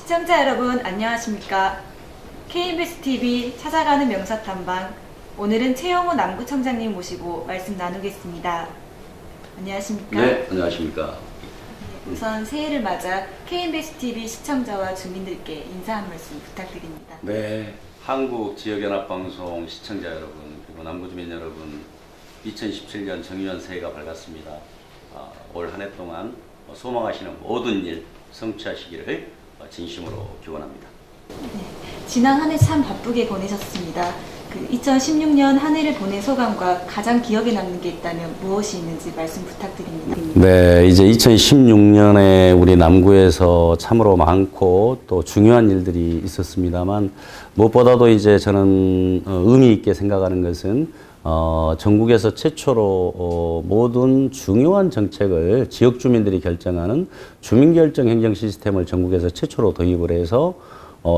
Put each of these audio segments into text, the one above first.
시청자 여러분 안녕하십니까? KBS TV 찾아가는 명사탐방, 오늘은 최영호 남구청장님 모시고 말씀 나누겠습니다. 안녕하십니까? 네, 안녕하십니까? 우선 새해를 맞아 KBS TV 시청자와 주민들께 인사 한 말씀 부탁드립니다. 네, 한국 지역연합방송 시청자 여러분, 그리고 남구주민 여러분, 2017년 정유년 새해가 밝았습니다. 올 한 해 동안 소망하시는 모든 일 성취하시기를 진심으로 기원합니다. 네, 지난 한 해 참 바쁘게 보내셨습니다. 2016년 한 해를 보낸 소감과 가장 기억에 남는 게 있다면 무엇이 있는지 말씀 부탁드립니다. 네, 이제 2016년에 우리 남구에서 참으로 많고 또 중요한 일들이 있었습니다만, 무엇보다도 이제 저는 의미 있게 생각하는 것은 전국에서 최초로 모든 중요한 정책을 지역 주민들이 결정하는 주민결정 행정 시스템을 전국에서 최초로 도입을 해서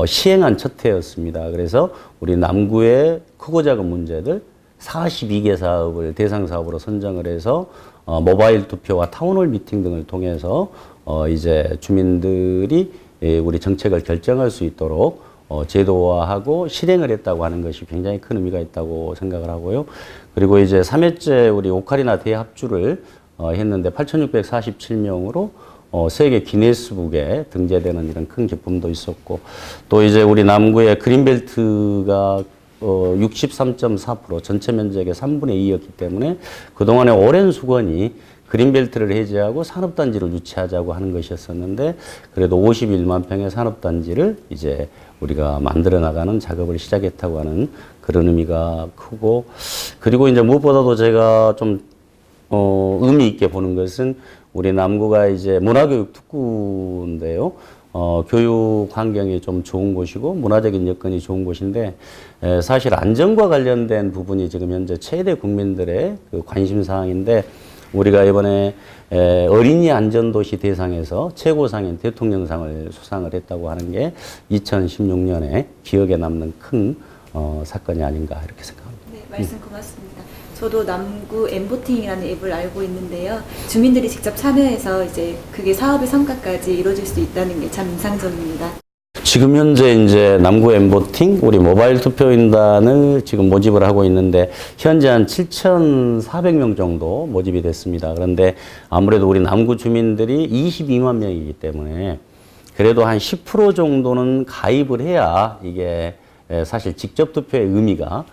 시행한 첫 해였습니다. 그래서 우리 남구의 크고 작은 문제들 42개 사업을 대상 사업으로 선정을 해서 모바일 투표와 타운홀 미팅 등을 통해서 이제 주민들이 우리 정책을 결정할 수 있도록 제도화하고 실행을 했다고 하는 것이 굉장히 큰 의미가 있다고 생각을 하고요. 그리고 이제 3회째 우리 오카리나 대합주를 했는데 8,647명으로 세계 기네스북에 등재되는 이런 큰 기쁨도 있었고, 또 이제 우리 남구의 그린벨트가 63.4% 전체 면적의 3분의 2였기 때문에 그동안의 오랜 수건이 그린벨트를 해제하고 산업단지를 유치하자고 하는 것이었었는데, 그래도 51만 평의 산업단지를 이제 우리가 만들어 나가는 작업을 시작했다고 하는 그런 의미가 크고, 그리고 이제 무엇보다도 제가 좀 의미 있게 보는 것은 우리 남구가 이제 문화교육 특구인데요. 교육 환경이 좀 좋은 곳이고 문화적인 여건이 좋은 곳인데, 사실 안전과 관련된 부분이 지금 현재 최대 국민들의 그 관심 사항인데, 우리가 이번에 어린이 안전도시 대상에서 최고상인 대통령상을 수상을 했다고 하는 게 2016년에 기억에 남는 큰 사건이 아닌가 이렇게 생각합니다. 네, 말씀 고맙습니다. 저도 남구 엠보팅이라는 앱을 알고 있는데요. 주민들이 직접 참여해서 이제 그게 사업의 성과까지 이루어질 수 있다는 게 참 인상적입니다. 지금 현재 이제 남구 엠보팅 우리 모바일 투표인단을 지금 모집을 하고 있는데 현재 한 7,400명 정도 모집이 됐습니다. 그런데 아무래도 우리 남구 주민들이 22만 명이기 때문에 그래도 한 10% 정도는 가입을 해야 이게 사실 직접 투표의 의미가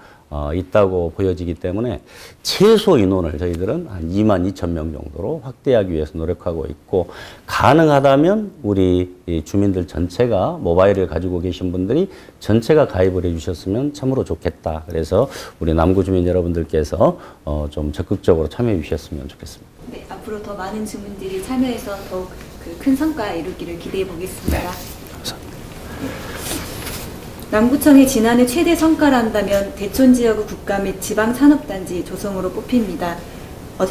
있다고 보여지기 때문에 최소 인원을 저희들은 한 2만 2천 명 정도로 확대하기 위해서 노력하고 있고, 가능하다면 우리 주민들 전체가 모바일을 가지고 계신 분들이 전체가 가입을 해 주셨으면 참으로 좋겠다. 그래서 우리 남구 주민 여러분들께서 좀 적극적으로 참여해 주셨으면 좋겠습니다. 네, 앞으로 더 많은 주민들이 참여해서 더욱 큰 성과 이루기를 기대해 보겠습니다. 네, 감사합니다. 남구청의 지난해 최대 성과란다면 대촌 지역의 국가 및 지방 산업단지 조성으로 뽑힙니다.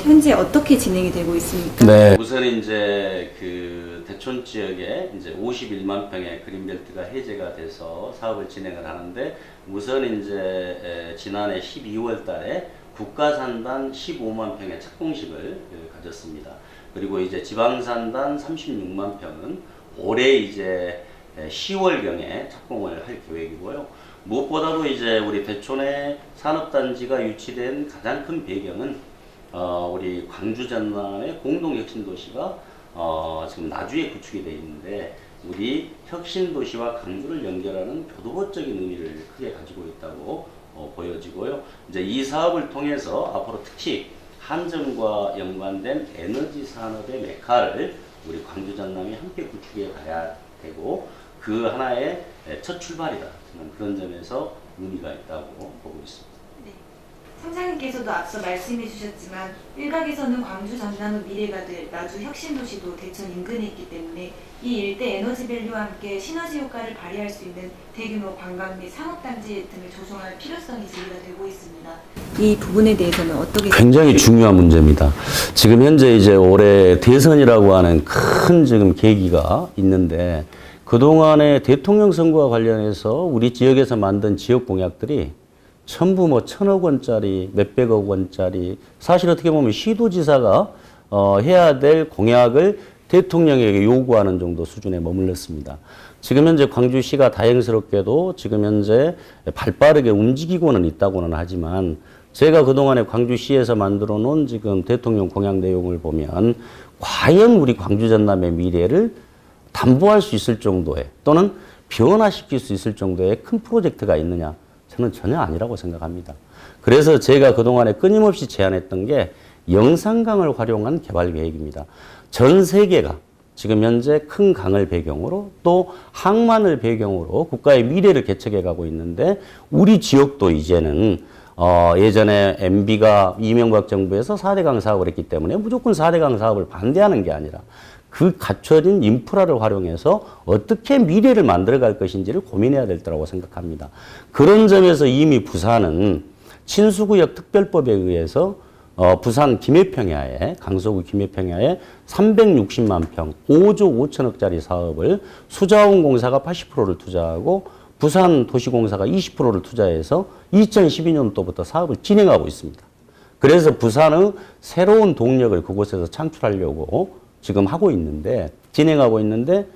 현재 어떻게 진행이 되고 있습니까? 네. 우선 이제 그 대촌 지역에 이제 51만 평의 그린벨트가 해제가 돼서 사업을 진행을 하는데, 우선 이제 지난해 12월 달에 국가산단 15만 평의 착공식을 가졌습니다. 그리고 이제 지방산단 36만 평은 올해 이제 10월경에 착공을 할 계획이고요. 무엇보다도 이제 우리 대촌의 산업단지가 유치된 가장 큰 배경은 우리 광주 전남의 공동혁신도시가 지금 나주에 구축이 되어 있는데, 우리 혁신도시와 광주를 연결하는 교도보적인 의미를 크게 가지고 있다고 보여지고요. 이제 이 사업을 통해서 앞으로 특히 한전과 연관된 에너지 산업의 메카를 우리 광주 전남이 함께 구축해 가야 되고, 그 하나의 첫 출발이다. 저는 그런 점에서 의미가 있다고 보고 있습니다. 네. 청장님께서도 앞서 말씀해 주셨지만 일각에서는 광주 전남의 미래가 될 나주 혁신도시도 대천 인근에 있기 때문에 이 일대 에너지밸류와 함께 시너지 효과를 발휘할 수 있는 대규모 관광 및 산업단지 등을 조성할 필요성이 제기가 되고 있습니다. 이 부분에 대해서는 어떻게 굉장히 중요한 문제입니다. 지금 현재 이제 올해 대선이라고 하는 큰 지금 계기가 있는데, 그동안의 대통령 선거와 관련해서 우리 지역에서 만든 지역 공약들이 전부 뭐 1,000억 원짜리, 몇백억 원짜리, 사실 어떻게 보면 시도지사가 해야 될 공약을 대통령에게 요구하는 정도 수준에 머물렀습니다. 지금 현재 광주시가 다행스럽게도 지금 현재 발빠르게 움직이고는 있다고는 하지만 제가 그동안에 광주시에서 만들어 놓은 지금 대통령 공약 내용을 보면 과연 우리 광주 전남의 미래를 담보할 수 있을 정도의 또는 변화시킬 수 있을 정도의 큰 프로젝트가 있느냐? 저는 전혀 아니라고 생각합니다. 그래서 제가 그동안에 끊임없이 제안했던 게 영산강을 활용한 개발 계획입니다. 전 세계가 지금 현재 큰 강을 배경으로 또 항만을 배경으로 국가의 미래를 개척해 가고 있는데 우리 지역도 이제는 예전에 MB가 이명박 정부에서 4대강 사업을 했기 때문에 무조건 4대강 사업을 반대하는 게 아니라 그 갖춰진 인프라를 활용해서 어떻게 미래를 만들어갈 것인지를 고민해야 될 거라고 생각합니다. 그런 점에서 이미 부산은 친수구역 특별법에 의해서 부산 김해평야에 강서구 김해평야에 360만 평 5조 5천억짜리 사업을 수자원공사가 80%를 투자하고 부산 도시공사가 20%를 투자해서 2012년도부터 사업을 진행하고 있습니다. 그래서 부산의 새로운 동력을 그곳에서 창출하려고 지금 하고 있는데 진행하고 있는데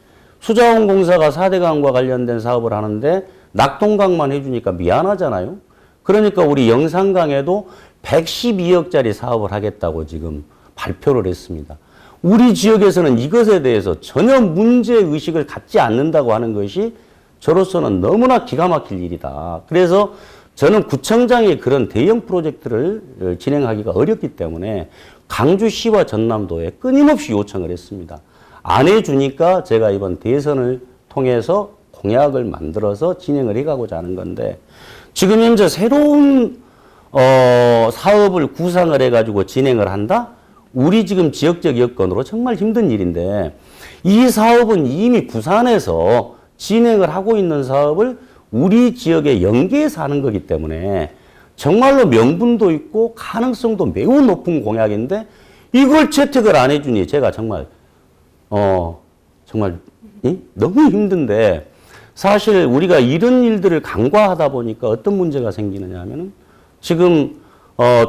수자원공사가 4대강과 관련된 사업을 하는데 낙동강만 해주니까 미안하잖아요. 그러니까 우리 영산강에도 112억짜리 사업을 하겠다고 지금 발표를 했습니다. 우리 지역에서는 이것에 대해서 전혀 문제의식을 갖지 않는다고 하는 것이 저로서는 너무나 기가 막힐 일이다. 그래서 저는 구청장이 그런 대형 프로젝트를 진행하기가 어렵기 때문에 강주시와 전남도에 끊임없이 요청을 했습니다. 안 해주니까 제가 이번 대선을 통해서 공약을 만들어서 진행을 해가고자 하는 건데 지금 현재 새로운 사업을 구상을 해가지고 진행을 한다? 우리 지금 지역적 여건으로 정말 힘든 일인데 이 사업은 이미 부산에서 진행을 하고 있는 사업을 우리 지역에 연계해서 하는 거기 때문에 정말로 명분도 있고 가능성도 매우 높은 공약인데 이걸 채택을 안 해주니 제가 정말 너무 힘든데 사실 우리가 이런 일들을 간과하다 보니까 어떤 문제가 생기느냐 하면은 지금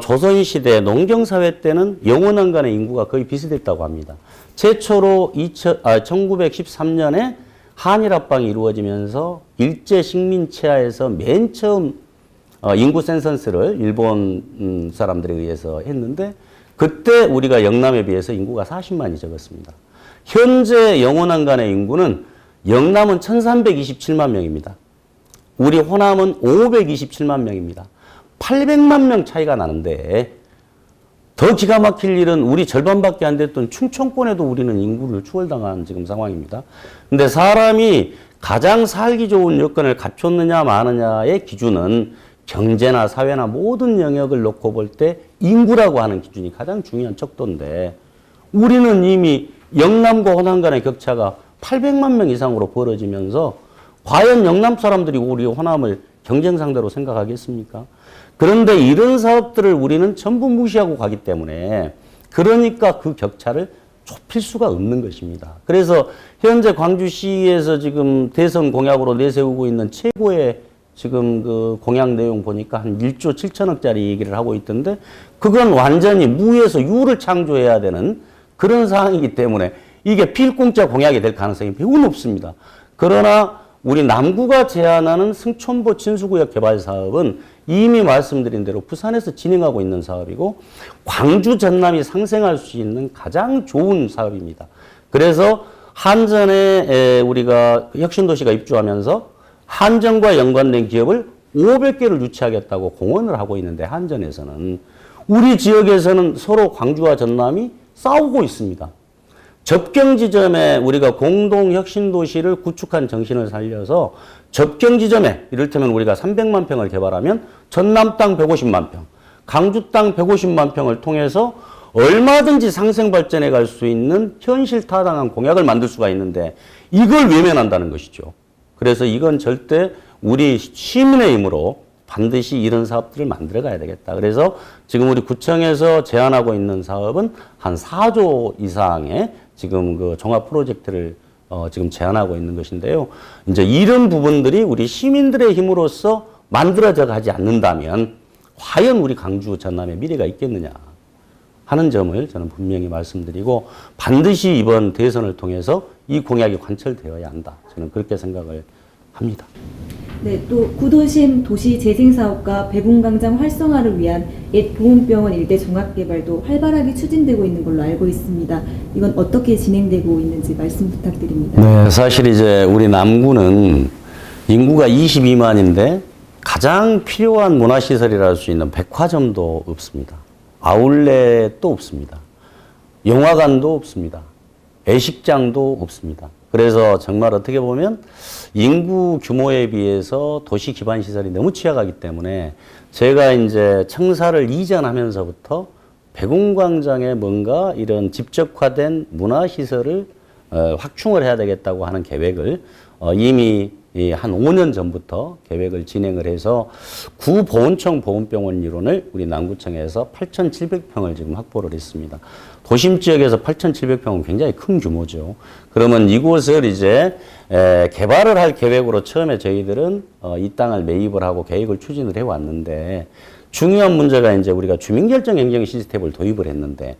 조선시대 농경사회 때는 영원한 간의 인구가 거의 비슷했다고 합니다. 최초로 1913년에 한일합방이 이루어지면서 일제 식민체하에서 맨 처음 인구 센서스를 일본 사람들에 의해서 했는데 그때 우리가 영남에 비해서 인구가 40만이 적었습니다. 현재 영원한 간의 인구는 영남은 1327만 명입니다. 우리 호남은 527만 명입니다. 800만 명 차이가 나는데 더 기가 막힐 일은 우리 절반밖에 안 됐던 충청권에도 우리는 인구를 추월당한 지금 상황입니다. 근데 사람이 가장 살기 좋은 여건을 갖췄느냐 마느냐의 기준은 경제나 사회나 모든 영역을 놓고 볼 때 인구라고 하는 기준이 가장 중요한 척도인데 우리는 이미 영남과 호남 간의 격차가 800만 명 이상으로 벌어지면서 과연 영남 사람들이 우리 호남을 경쟁 상대로 생각하겠습니까? 그런데 이런 사업들을 우리는 전부 무시하고 가기 때문에 그러니까 그 격차를 좁힐 수가 없는 것입니다. 그래서 현재 광주시에서 지금 대선 공약으로 내세우고 있는 최고의 지금 그 공약 내용 보니까 한 1조 7천억짜리 얘기를 하고 있던데 그건 완전히 무에서 유를 창조해야 되는 그런 상황이기 때문에 이게 필공짜 공약이 될 가능성이 매우 높습니다. 그러나 우리 남구가 제안하는 승촌보 친수구역 개발 사업은 이미 말씀드린 대로 부산에서 진행하고 있는 사업이고 광주 전남이 상생할 수 있는 가장 좋은 사업입니다. 그래서 한전에 우리가 혁신도시가 입주하면서 한전과 연관된 기업을 500개를 유치하겠다고 공언을 하고 있는데 한전에서는 우리 지역에서는 서로 광주와 전남이 싸우고 있습니다. 접경 지점에 우리가 공동 혁신도시를 구축한 정신을 살려서 접경 지점에 이를테면 우리가 300만 평을 개발하면 전남 땅 150만 평, 강주 땅 150만 평을 통해서 얼마든지 상생 발전해 갈 수 있는 현실 타당한 공약을 만들 수가 있는데 이걸 외면한다는 것이죠. 그래서 이건 절대 우리 시민의 힘으로 반드시 이런 사업들을 만들어 가야 되겠다. 그래서 지금 우리 구청에서 제안하고 있는 사업은 한 4조 이상의 지금 그 종합 프로젝트를 지금 제안하고 있는 것인데요. 이제 이런 부분들이 우리 시민들의 힘으로써 만들어져 가지 않는다면 과연 우리 강주 전남의 미래가 있겠느냐. 하는 점을 저는 분명히 말씀드리고 반드시 이번 대선을 통해서 이 공약이 관철되어야 한다. 저는 그렇게 생각을 합니다. 네, 또 구도심 도시재생사업과 백운광장 활성화를 위한 옛 보훈병원 일대 종합개발도 활발하게 추진되고 있는 걸로 알고 있습니다. 이건 어떻게 진행되고 있는지 말씀 부탁드립니다. 네, 사실 이제 우리 남구는 인구가 22만인데 가장 필요한 문화시설이라 할 수 있는 백화점도 없습니다. 아울렛도 없습니다. 영화관도 없습니다. 애식장도 없습니다. 그래서 정말 어떻게 보면 인구 규모에 비해서 도시 기반 시설이 너무 취약하기 때문에 제가 이제 청사를 이전하면서부터 백운광장에 뭔가 이런 집적화된 문화시설을 확충을 해야 되겠다고 하는 계획을 이미 한 5년 전부터 계획을 진행을 해서 구보훈청 보훈병원 이론을 우리 남구청에서 8,700평을 지금 확보를 했습니다. 도심 지역에서 8,700평은 굉장히 큰 규모죠. 그러면 이곳을 이제 개발을 할 계획으로 처음에 저희들은 이 땅을 매입을 하고 계획을 추진을 해왔는데 중요한 문제가 이제 우리가 주민결정 행정 시스템을 도입을 했는데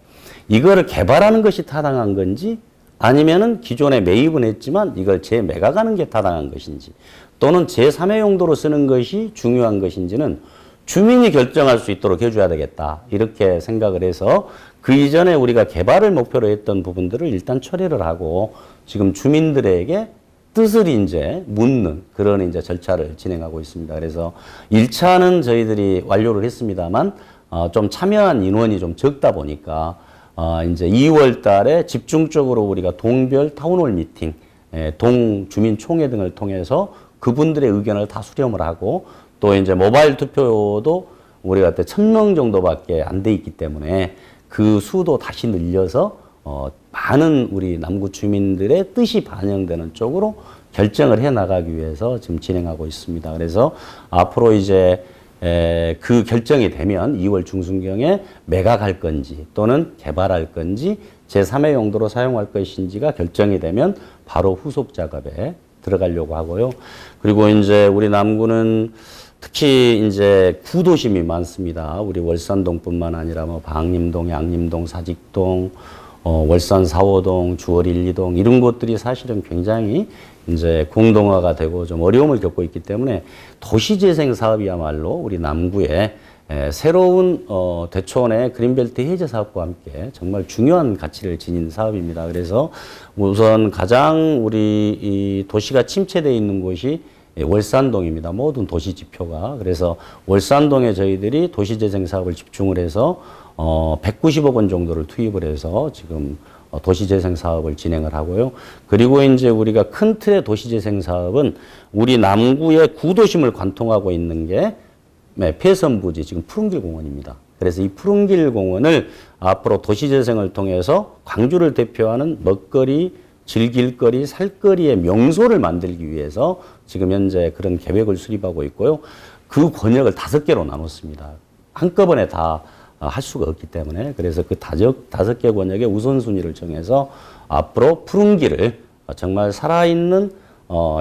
이거를 개발하는 것이 타당한 건지 아니면은 기존에 매입은 했지만 이걸 재매각하는 게 타당한 것인지 또는 제3의 용도로 쓰는 것이 중요한 것인지는 주민이 결정할 수 있도록 해줘야 되겠다. 이렇게 생각을 해서 그 이전에 우리가 개발을 목표로 했던 부분들을 일단 처리를 하고 지금 주민들에게 뜻을 이제 묻는 그런 이제 절차를 진행하고 있습니다. 그래서 1차는 저희들이 완료를 했습니다만 좀 참여한 인원이 좀 적다 보니까 이제 2월 달에 집중적으로 우리가 동별 타운홀 미팅, 동 주민총회 등을 통해서 그분들의 의견을 다 수렴을 하고 또 이제 모바일 투표도 우리가 그때 1,000명 정도밖에 안 돼 있기 때문에 그 수도 다시 늘려서 많은 우리 남구 주민들의 뜻이 반영되는 쪽으로 결정을 해 나가기 위해서 지금 진행하고 있습니다. 그래서 앞으로 이제 그 결정이 되면 2월 중순경에 매각할 건지 또는 개발할 건지 제3의 용도로 사용할 것인지가 결정이 되면 바로 후속 작업에 들어가려고 하고요. 그리고 이제 우리 남구는 특히 이제 구도심이 많습니다. 우리 월산동뿐만 아니라 뭐 방림동, 양림동, 사직동, 월산 4호동, 주월 1, 2동 이런 곳들이 사실은 굉장히 이제 공동화가 되고 좀 어려움을 겪고 있기 때문에 도시재생 사업이야말로 우리 남구에 새로운 대초원의 그린벨트 해제 사업과 함께 정말 중요한 가치를 지닌 사업입니다. 그래서 우선 가장 우리 이 도시가 침체되어 있는 곳이 월산동입니다. 모든 도시 지표가. 그래서 월산동에 저희들이 도시재생 사업을 집중을 해서 190억 원 정도를 투입을 해서 지금 도시재생 사업을 진행을 하고요. 그리고 이제 우리가 큰 틀의 도시재생 사업은 우리 남구의 구도심을 관통하고 있는 게 폐선부지 지금 푸른길 공원입니다. 그래서 이 푸른길 공원을 앞으로 도시재생을 통해서 광주를 대표하는 먹거리, 즐길거리, 살거리의 명소를 만들기 위해서 지금 현재 그런 계획을 수립하고 있고요. 그 권역을 5개로 나눴습니다. 한꺼번에 다 할 수가 없기 때문에 그래서 그 5개 권역의 우선순위를 정해서 앞으로 푸른길을 정말 살아있는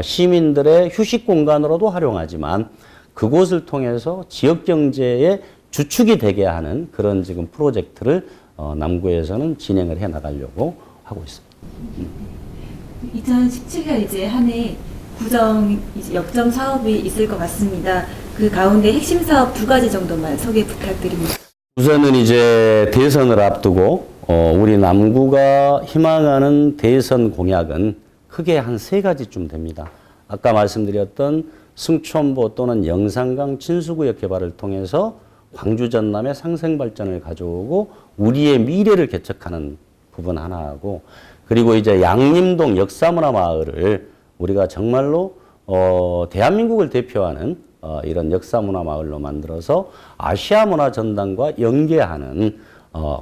시민들의 휴식 공간으로도 활용하지만 그곳을 통해서 지역 경제의 주축이 되게 하는 그런 지금 프로젝트를 남구에서는 진행을 해 나가려고 하고 있습니다. 2017년 이제 한 해 구정 이제 역점 사업이 있을 것 같습니다. 그 가운데 핵심 사업 2가지 정도만 소개 부탁드립니다. 우선은 이제 대선을 앞두고 우리 남구가 희망하는 대선 공약은 크게 한 3가지쯤 됩니다. 아까 말씀드렸던 승촌보 또는 영산강 친수구역 개발을 통해서 광주 전남의 상생 발전을 가져오고 우리의 미래를 개척하는 부분 하나하고 그리고 이제 양림동 역사문화마을을 우리가 정말로 대한민국을 대표하는 이런 역사문화마을로 만들어서 아시아문화전당과 연계하는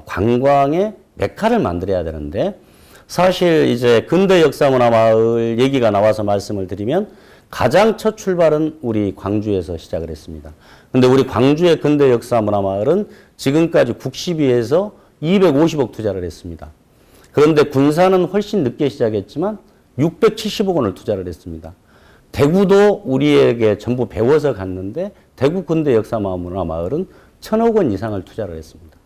관광의 메카를 만들어야 되는데 사실 이제 근대 역사문화마을 얘기가 나와서 말씀을 드리면 가장 첫 출발은 우리 광주에서 시작을 했습니다. 근데 우리 광주의 근대 역사문화마을은 지금까지 국시비에서 250억 투자를 했습니다. 그런데 군산은 훨씬 늦게 시작했지만 670억 원을 투자를 했습니다. 대구도 우리에게 전부 배워서 갔는데 대구 근대 역사문화마을은 1,000억 원 이상을 투자를 했습니다.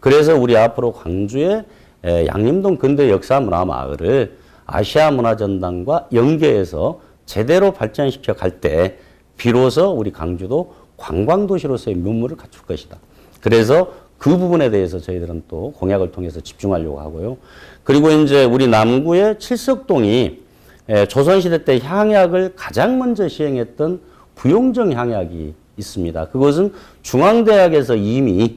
그래서 우리 앞으로 광주의 양림동 근대 역사문화마을을 아시아문화전당과 연계해서 제대로 발전시켜 갈 때 비로소 우리 광주도 관광도시로서의 면모를 갖출 것이다. 그래서 그 부분에 대해서 저희들은 또 공약을 통해서 집중하려고 하고요. 그리고 이제 우리 남구의 칠석동이 조선시대 때 향약을 가장 먼저 시행했던 부용정 향약이 있습니다. 그것은 중앙대학에서 이미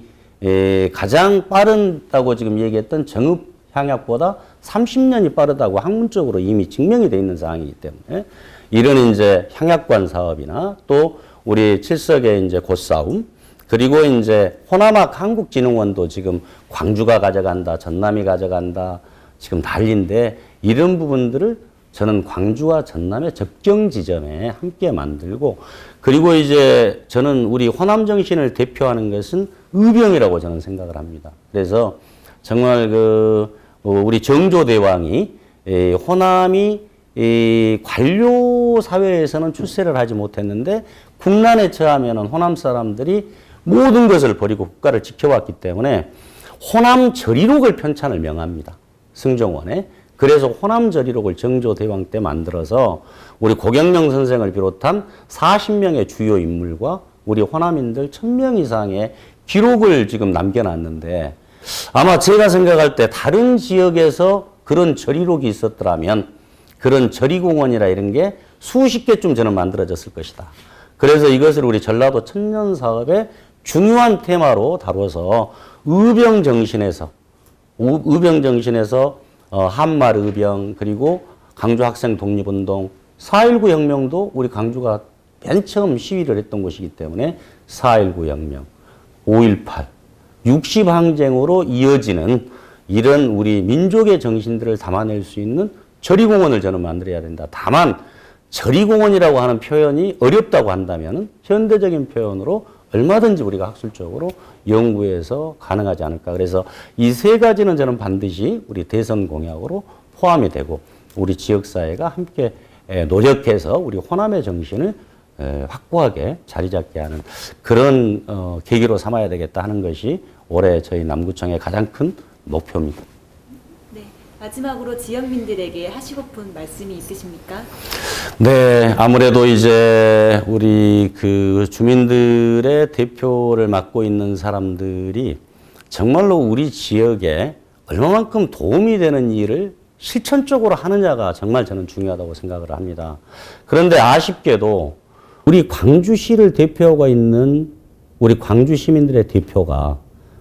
가장 빠르다고 지금 얘기했던 정읍 향약보다 30년이 빠르다고 학문적으로 이미 증명이 되어 있는 사항이기 때문에 이런 이제 향약관 사업이나 또 우리 칠석의 이제 곧싸움 그리고 이제 호남학 한국진흥원도 지금 광주가 가져간다, 전남이 가져간다 지금 난리인데 이런 부분들을 저는 광주와 전남의 접경 지점에 함께 만들고 그리고 이제 저는 우리 호남 정신을 대표하는 것은 의병이라고 저는 생각을 합니다. 그래서 정말 우리 정조대왕이 호남이 관료 사회에서는 출세를 하지 못했는데 국난에 처하면은 호남 사람들이 모든 것을 버리고 국가를 지켜왔기 때문에 호남 저리록을 편찬을 명합니다. 승정원에. 그래서 호남 저리록을 정조대왕 때 만들어서 우리 고경명 선생을 비롯한 40명의 주요 인물과 우리 호남인들 1000명 이상의 기록을 지금 남겨놨는데 아마 제가 생각할 때 다른 지역에서 그런 저리록이 있었더라면 그런 저리공원이라 이런 게 수십 개쯤 저는 만들어졌을 것이다. 그래서 이것을 우리 전라도 천년사업의 중요한 테마로 다뤄서 의병정신에서 한말 의병 그리고 강주 학생 독립운동 4.19 혁명도 우리 광주가 맨 처음 시위를 했던 곳이기 때문에 4.19 혁명 5.18 60항쟁으로 이어지는 이런 우리 민족의 정신들을 담아낼 수 있는 저리공원을 저는 만들어야 된다. 다만 저리공원이라고 하는 표현이 어렵다고 한다면 현대적인 표현으로 얼마든지 우리가 학술적으로 연구해서 가능하지 않을까. 그래서 이 세 가지는 저는 반드시 우리 대선 공약으로 포함이 되고 우리 지역사회가 함께 노력해서 우리 호남의 정신을 확고하게 자리 잡게 하는 그런 계기로 삼아야 되겠다 하는 것이 올해 저희 남구청의 가장 큰 목표입니다. 네, 마지막으로 지역민들에게 하시고픈 말씀이 있으십니까? 네, 아무래도 이제 우리 그 주민들의 대표를 맡고 있는 사람들이 정말로 우리 지역에 얼마만큼 도움이 되는 일을 실천적으로 하느냐가 정말 저는 중요하다고 생각을 합니다. 그런데 아쉽게도 우리 광주시를 대표하고 있는 우리 광주 시민들의 대표가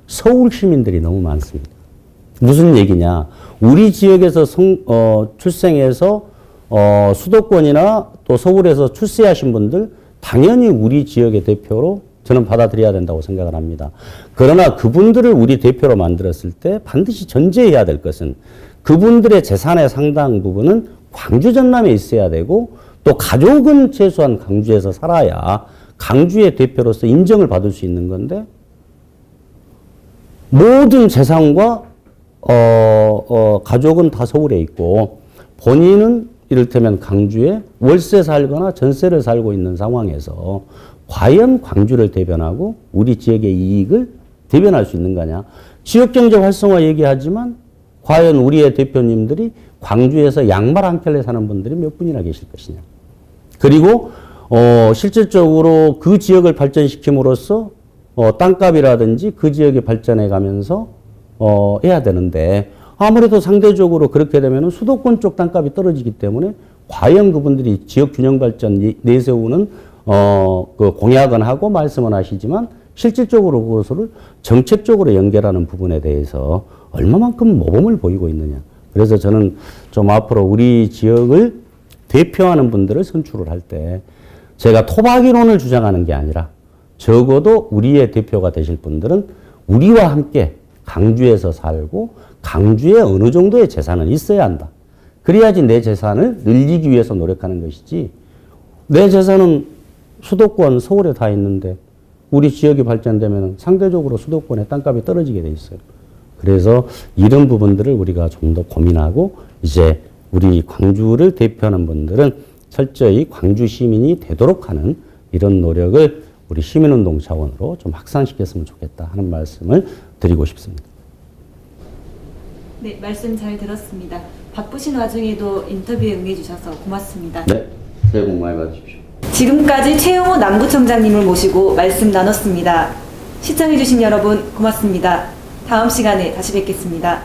서울 시민들이 너무 많습니다. 무슨 얘기냐? 우리 지역에서 출생해서 수도권이나 또 서울에서 출세하신 분들 당연히 우리 지역의 대표로 저는 받아들여야 된다고 생각을 합니다. 그러나 그분들을 우리 대표로 만들었을 때 반드시 전제해야 될 것은 그분들의 재산의 상당 부분은 광주 전남에 있어야 되고 또 가족은 최소한 광주에서 살아야 광주의 대표로서 인정을 받을 수 있는 건데 모든 재산과 가족은 다 서울에 있고 본인은 이를테면 광주에 월세 살거나 전세를 살고 있는 상황에서 과연 광주를 대변하고 우리 지역의 이익을 대변할 수 있는 거냐. 지역경제 활성화 얘기하지만 과연 우리의 대표님들이 광주에서 양말 한 켤레 사는 분들이 몇 분이나 계실 것이냐. 그리고 실질적으로 그 지역을 발전시킴으로써 땅값이라든지 그 지역이 발전해 가면서 해야 되는데 아무래도 상대적으로 그렇게 되면 수도권 쪽 땅값이 떨어지기 때문에 과연 그분들이 지역 균형 발전 내세우는 그 공약은 하고 말씀은 하시지만 실질적으로 그것을 정책적으로 연결하는 부분에 대해서 얼마만큼 모범을 보이고 있느냐. 그래서 저는 좀 앞으로 우리 지역을 대표하는 분들을 선출을 할 때 제가 토박이론을 주장하는 게 아니라 적어도 우리의 대표가 되실 분들은 우리와 함께 광주에서 살고 광주에 어느 정도의 재산은 있어야 한다. 그래야지 내 재산을 늘리기 위해서 노력하는 것이지 내 재산은 수도권 서울에 다 있는데 우리 지역이 발전되면 상대적으로 수도권의 땅값이 떨어지게 돼 있어요. 그래서 이런 부분들을 우리가 좀 더 고민하고 이제 우리 광주를 대표하는 분들은 철저히 광주 시민이 되도록 하는 이런 노력을 우리 시민운동 차원으로 좀 확산시켰으면 좋겠다 하는 말씀을 드리고 싶습니다. 네, 말씀 잘 들었습니다. 바쁘신 와중에도 인터뷰에 응해주셔서 고맙습니다. 네, 새해 복 많이 받으십시오. 지금까지 최용호 남구청장님을 모시고 말씀 나눴습니다. 시청해주신 여러분 고맙습니다. 다음 시간에 다시 뵙겠습니다.